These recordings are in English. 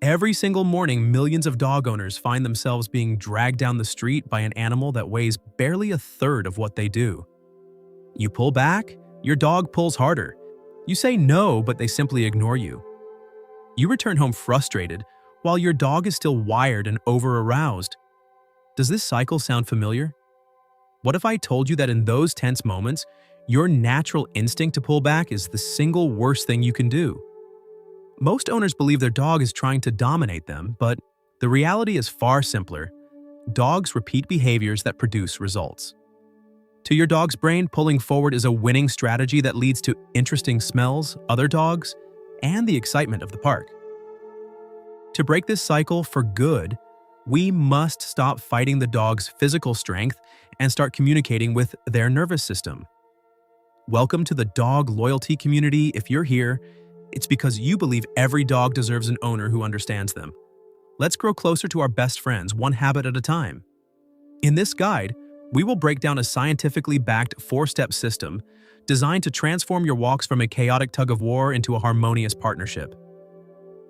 Every single morning, millions of dog owners find themselves being dragged down the street by an animal that weighs barely a third of what they do. You pull back, your dog pulls harder. You say no, but they simply ignore you. You return home frustrated, while your dog is still wired and over-aroused. Does this cycle sound familiar? What if I told you that in those tense moments, your natural instinct to pull back is the single worst thing you can do? Most owners believe their dog is trying to dominate them, but the reality is far simpler. Dogs repeat behaviors that produce results. To your dog's brain, pulling forward is a winning strategy that leads to interesting smells, other dogs, and the excitement of the park. To break this cycle for good, we must stop fighting the dog's physical strength and start communicating with their nervous system. Welcome to the dog loyalty community. If you're here, it's because you believe every dog deserves an owner who understands them. Let's grow closer to our best friends, one habit at a time. In this guide, we will break down a scientifically backed 4-step system designed to transform your walks from a chaotic tug-of-war into a harmonious partnership.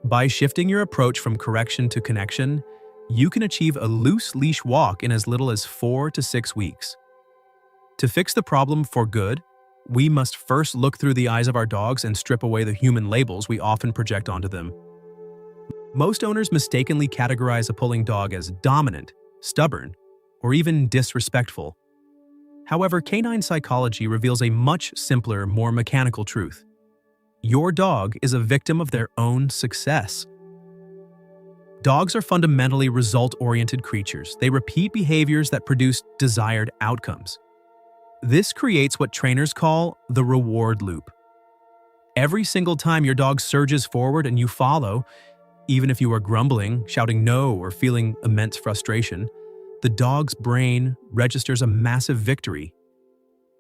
By shifting your approach from correction to connection, you can achieve a loose leash walk in as little as 4 to 6 weeks. To fix the problem for good, we must first look through the eyes of our dogs and strip away the human labels we often project onto them. Most owners mistakenly categorize a pulling dog as dominant, stubborn, or even disrespectful. However, canine psychology reveals a much simpler, more mechanical truth. Your dog is a victim of their own success. Dogs are fundamentally result-oriented creatures. They repeat behaviors that produce desired outcomes. This creates what trainers call the reward loop. Every single time your dog surges forward and you follow, even if you are grumbling, shouting no, or feeling immense frustration, the dog's brain registers a massive victory.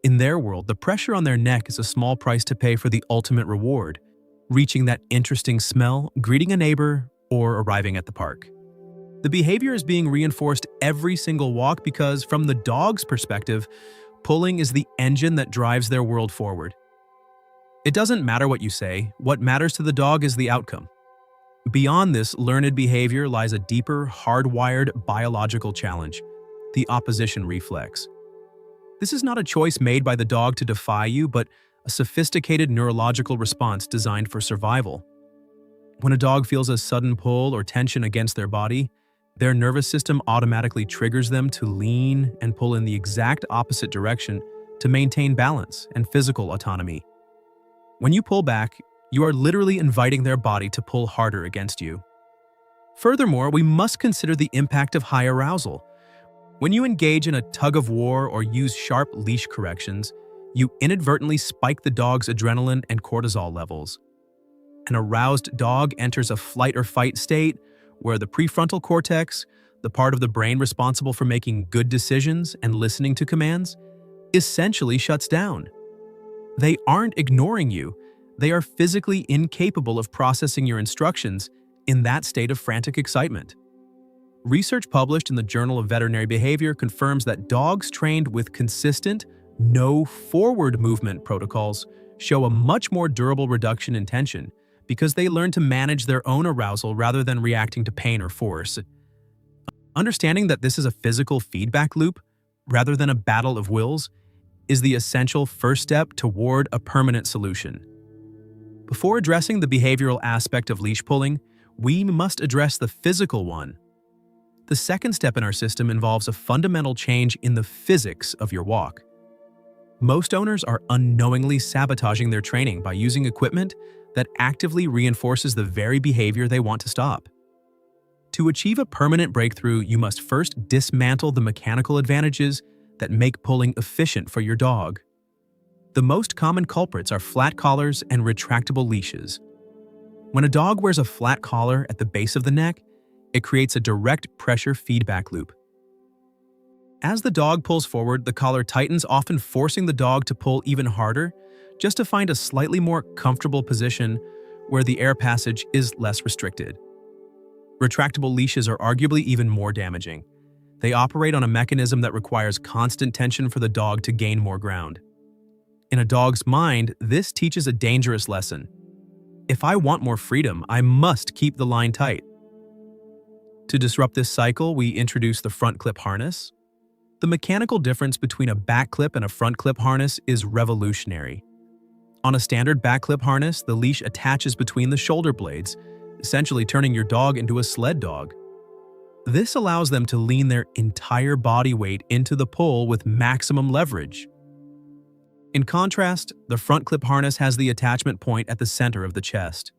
In their world, the pressure on their neck is a small price to pay for the ultimate reward, reaching that interesting smell, greeting a neighbor, or arriving at the park. The behavior is being reinforced every single walk because, from the dog's perspective, pulling is the engine that drives their world forward. It doesn't matter what you say, what matters to the dog is the outcome. Beyond this learned behavior lies a deeper, hardwired biological challenge: the opposition reflex. This is not a choice made by the dog to defy you, but a sophisticated neurological response designed for survival. When a dog feels a sudden pull or tension against their body, their nervous system automatically triggers them to lean and pull in the exact opposite direction to maintain balance and physical autonomy. When you pull back, you are literally inviting their body to pull harder against you. Furthermore, we must consider the impact of high arousal. When you engage in a tug-of-war or use sharp leash corrections, you inadvertently spike the dog's adrenaline and cortisol levels. An aroused dog enters a flight or fight state where the prefrontal cortex, the part of the brain responsible for making good decisions and listening to commands, essentially shuts down. They aren't ignoring you. They are physically incapable of processing your instructions in that state of frantic excitement. Research published in the Journal of Veterinary Behavior confirms that dogs trained with consistent, no forward movement protocols show a much more durable reduction in tension because they learn to manage their own arousal rather than reacting to pain or force. Understanding that this is a physical feedback loop rather than a battle of wills is the essential first step toward a permanent solution. Before addressing the behavioral aspect of leash pulling, we must address the physical one. The second step in our system involves a fundamental change in the physics of your walk. Most owners are unknowingly sabotaging their training by using equipment that actively reinforces the very behavior they want to stop. To achieve a permanent breakthrough, you must first dismantle the mechanical advantages that make pulling efficient for your dog. The most common culprits are flat collars and retractable leashes. When a dog wears a flat collar at the base of the neck, it creates a direct pressure feedback loop. As the dog pulls forward, the collar tightens, often forcing the dog to pull even harder, just to find a slightly more comfortable position where the air passage is less restricted. Retractable leashes are arguably even more damaging. They operate on a mechanism that requires constant tension for the dog to gain more ground. In a dog's mind, this teaches a dangerous lesson. If I want more freedom, I must keep the line tight. To disrupt this cycle, we introduce the front clip harness. The mechanical difference between a back clip and a front clip harness is revolutionary. On a standard back clip harness, the leash attaches between the shoulder blades, essentially turning your dog into a sled dog. This allows them to lean their entire body weight into the pull with maximum leverage. In contrast, the front clip harness has the attachment point at the center of the chest.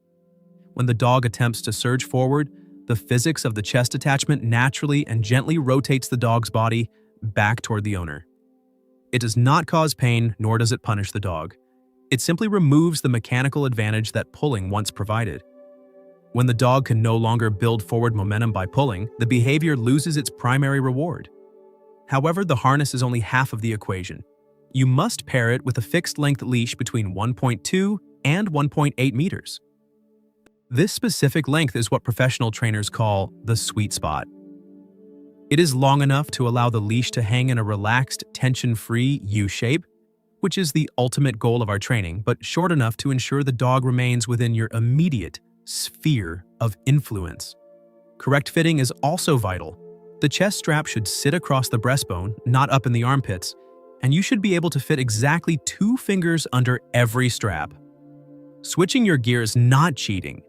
When the dog attempts to surge forward, the physics of the chest attachment naturally and gently rotates the dog's body back toward the owner. It does not cause pain, nor does it punish the dog. It simply removes the mechanical advantage that pulling once provided. When the dog can no longer build forward momentum by pulling, the behavior loses its primary reward. However, the harness is only half of the equation. You must pair it with a fixed-length leash between 1.2 and 1.8 meters. This specific length is what professional trainers call the sweet spot. It is long enough to allow the leash to hang in a relaxed, tension-free U-shape, which is the ultimate goal of our training, but short enough to ensure the dog remains within your immediate sphere of influence. Correct fitting is also vital. The chest strap should sit across the breastbone, not up in the armpits, and you should be able to fit exactly 2 fingers under every strap. Switching your gear is not cheating.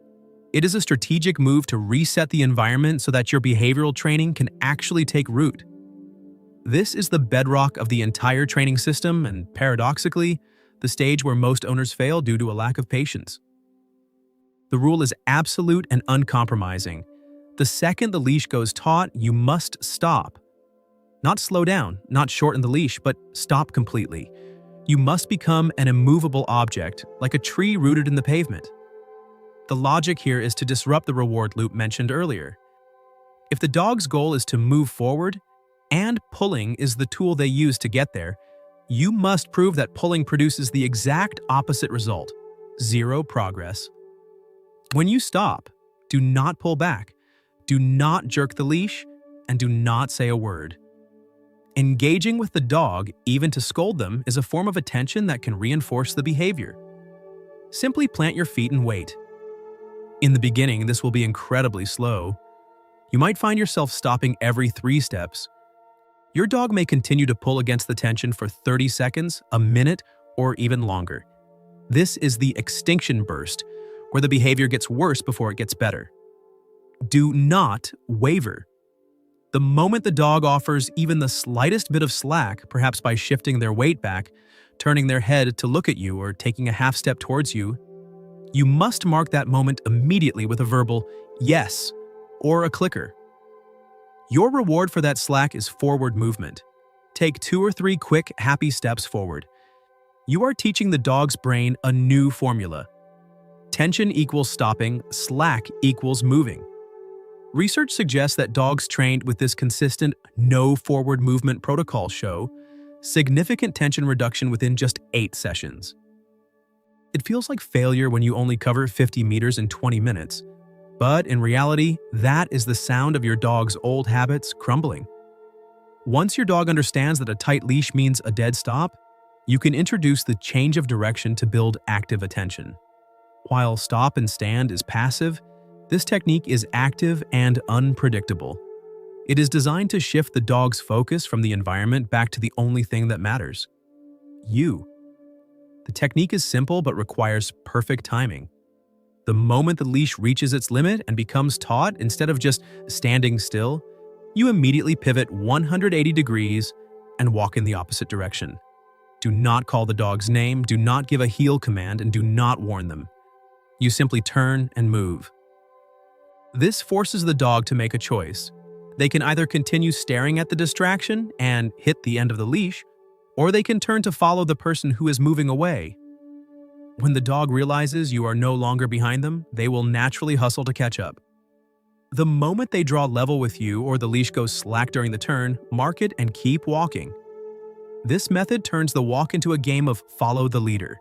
It is a strategic move to reset the environment so that your behavioral training can actually take root. This is the bedrock of the entire training system and, paradoxically, the stage where most owners fail due to a lack of patience. The rule is absolute and uncompromising. The second the leash goes taut, you must stop. Not slow down, not shorten the leash, but stop completely. You must become an immovable object, like a tree rooted in the pavement. The logic here is to disrupt the reward loop mentioned earlier. If the dog's goal is to move forward, and pulling is the tool they use to get there, you must prove that pulling produces the exact opposite result: zero progress. When you stop, do not pull back, do not jerk the leash, and do not say a word. Engaging with the dog, even to scold them, is a form of attention that can reinforce the behavior. Simply plant your feet and wait. In the beginning, this will be incredibly slow. You might find yourself stopping every 3 steps. Your dog may continue to pull against the tension for 30 seconds, a minute, or even longer. This is the extinction burst, where the behavior gets worse before it gets better. Do not waver. The moment the dog offers even the slightest bit of slack, perhaps by shifting their weight back, turning their head to look at you, or taking a half step towards you, you must mark that moment immediately with a verbal yes or a clicker. Your reward for that slack is forward movement. Take 2 or 3 quick, happy steps forward. You are teaching the dog's brain a new formula. Tension equals stopping, slack equals moving. Research suggests that dogs trained with this consistent no forward movement protocol show significant tension reduction within just 8 sessions. It feels like failure when you only cover 50 meters in 20 minutes, but in reality, that is the sound of your dog's old habits crumbling. Once your dog understands that a tight leash means a dead stop, you can introduce the change of direction to build active attention. While stop and stand is passive, this technique is active and unpredictable. It is designed to shift the dog's focus from the environment back to the only thing that matters: you. The technique is simple but requires perfect timing. The moment the leash reaches its limit and becomes taut, instead of just standing still, you immediately pivot 180 degrees and walk in the opposite direction. Do not call the dog's name, do not give a heel command, and do not warn them. You simply turn and move. This forces the dog to make a choice. They can either continue staring at the distraction and hit the end of the leash, or they can turn to follow the person who is moving away. When the dog realizes you are no longer behind them, they will naturally hustle to catch up. The moment they draw level with you or the leash goes slack during the turn, mark it and keep walking. This method turns the walk into a game of follow the leader.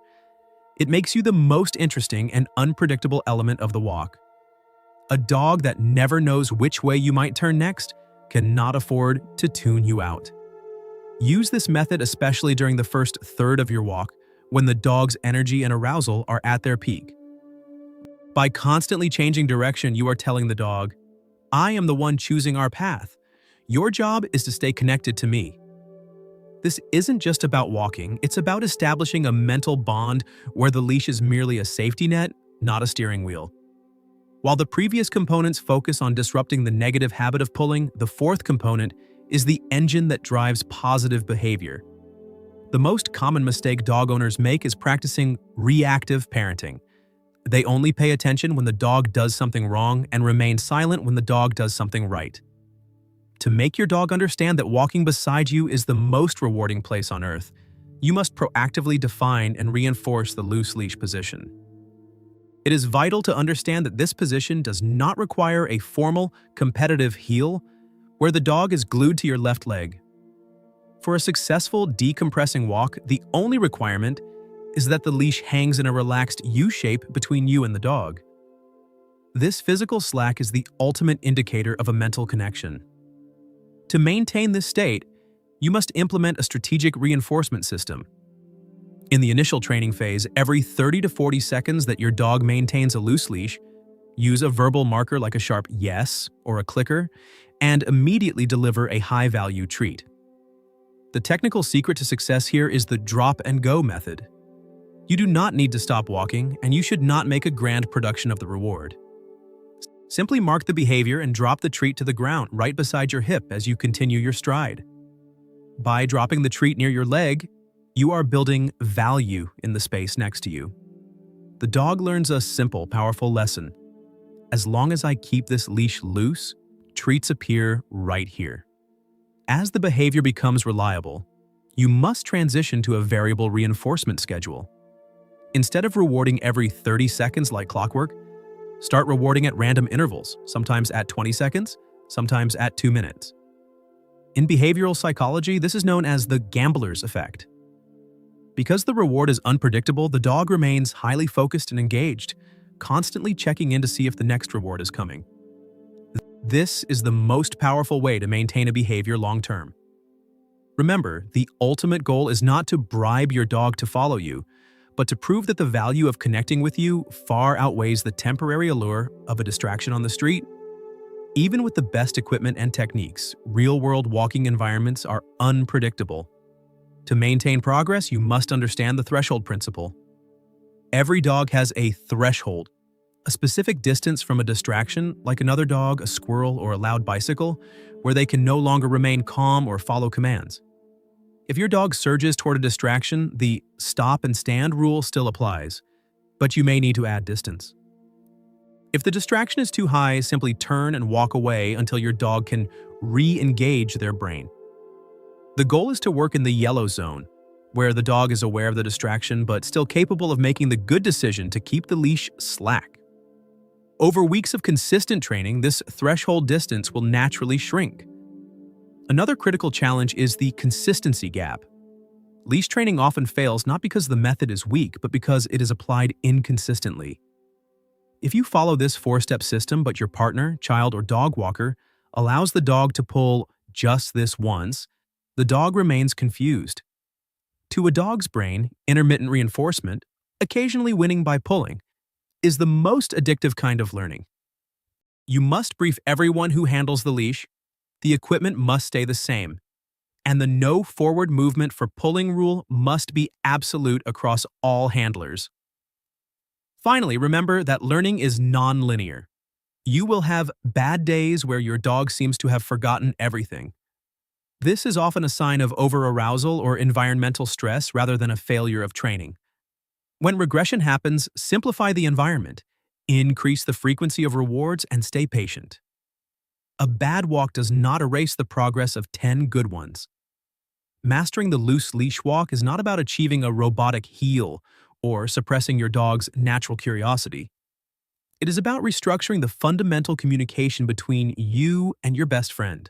It makes you the most interesting and unpredictable element of the walk. A dog that never knows which way you might turn next cannot afford to tune you out. Use this method especially during the first third of your walk, when the dog's energy and arousal are at their peak. By constantly changing direction, you are telling the dog, I am the one choosing our path. Your job is to stay connected to me. This isn't just about walking, it's about establishing a mental bond where the leash is merely a safety net, not a steering wheel. While the previous components focus on disrupting the negative habit of pulling, the fourth component is the engine that drives positive behavior. The most common mistake dog owners make is practicing reactive parenting. They only pay attention when the dog does something wrong and remain silent when the dog does something right. To make your dog understand that walking beside you is the most rewarding place on earth, you must proactively define and reinforce the loose leash position. It is vital to understand that this position does not require a formal, competitive heel where the dog is glued to your left leg. For a successful decompressing walk, the only requirement is that the leash hangs in a relaxed U-shape between you and the dog. This physical slack is the ultimate indicator of a mental connection. To maintain this state, you must implement a strategic reinforcement system. In the initial training phase, every 30 to 40 seconds that your dog maintains a loose leash, use a verbal marker like a sharp yes or a clicker, and immediately deliver a high-value treat. The technical secret to success here is the drop-and-go method. You do not need to stop walking, and you should not make a grand production of the reward. Simply mark the behavior and drop the treat to the ground right beside your hip as you continue your stride. By dropping the treat near your leg, you are building value in the space next to you. The dog learns a simple, powerful lesson. As long as I keep this leash loose, treats appear right here. As the behavior becomes reliable, you must transition to a variable reinforcement schedule. Instead of rewarding every 30 seconds like clockwork, start rewarding at random intervals, sometimes at 20 seconds, sometimes at 2 minutes. In behavioral psychology, this is known as the gambler's effect. Because the reward is unpredictable, the dog remains highly focused and engaged, constantly checking in to see if the next reward is coming. This is the most powerful way to maintain a behavior long-term. Remember, the ultimate goal is not to bribe your dog to follow you, but to prove that the value of connecting with you far outweighs the temporary allure of a distraction on the street. Even with the best equipment and techniques, real-world walking environments are unpredictable. To maintain progress, you must understand the threshold principle. Every dog has a threshold, a specific distance from a distraction, like another dog, a squirrel, or a loud bicycle, where they can no longer remain calm or follow commands. If your dog surges toward a distraction, the stop and stand rule still applies, but you may need to add distance. If the distraction is too high, simply turn and walk away until your dog can re-engage their brain. The goal is to work in the yellow zone, where the dog is aware of the distraction but still capable of making the good decision to keep the leash slack. Over weeks of consistent training, this threshold distance will naturally shrink. Another critical challenge is the consistency gap. Leash training often fails not because the method is weak, but because it is applied inconsistently. If you follow this four-step system, but your partner, child, or dog walker allows the dog to pull just this once, the dog remains confused. To a dog's brain, intermittent reinforcement, occasionally winning by pulling, is the most addictive kind of learning. You must brief everyone who handles the leash. The equipment must stay the same, and the no forward movement for pulling rule must be absolute across all handlers. Finally, remember that learning is non-linear. You will have bad days where your dog seems to have forgotten everything. This is often a sign of over-arousal or environmental stress rather than a failure of training. When regression happens, simplify the environment, increase the frequency of rewards, and stay patient. A bad walk does not erase the progress of 10 good ones. Mastering the loose leash walk is not about achieving a robotic heel or suppressing your dog's natural curiosity. It is about restructuring the fundamental communication between you and your best friend.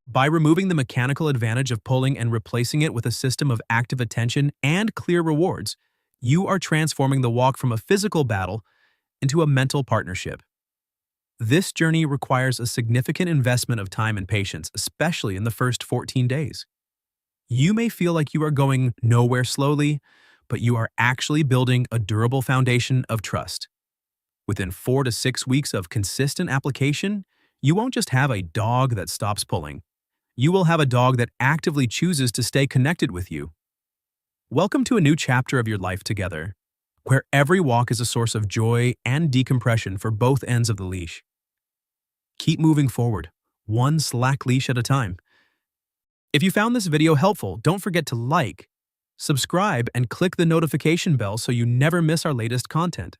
By removing the mechanical advantage of pulling and replacing it with a system of active attention and clear rewards, you are transforming the walk from a physical battle into a mental partnership. This journey requires a significant investment of time and patience, especially in the first 14 days. You may feel like you are going nowhere slowly, but you are actually building a durable foundation of trust. Within 4 to 6 weeks of consistent application, You won't just have a dog that stops pulling. You will have a dog that actively chooses to stay connected with you. Welcome to a new chapter of your life together, where every walk is a source of joy and decompression for both ends of the leash. Keep moving forward, one slack leash at a time. If you found this video helpful, don't forget to like, subscribe, and click the notification bell so you never miss our latest content.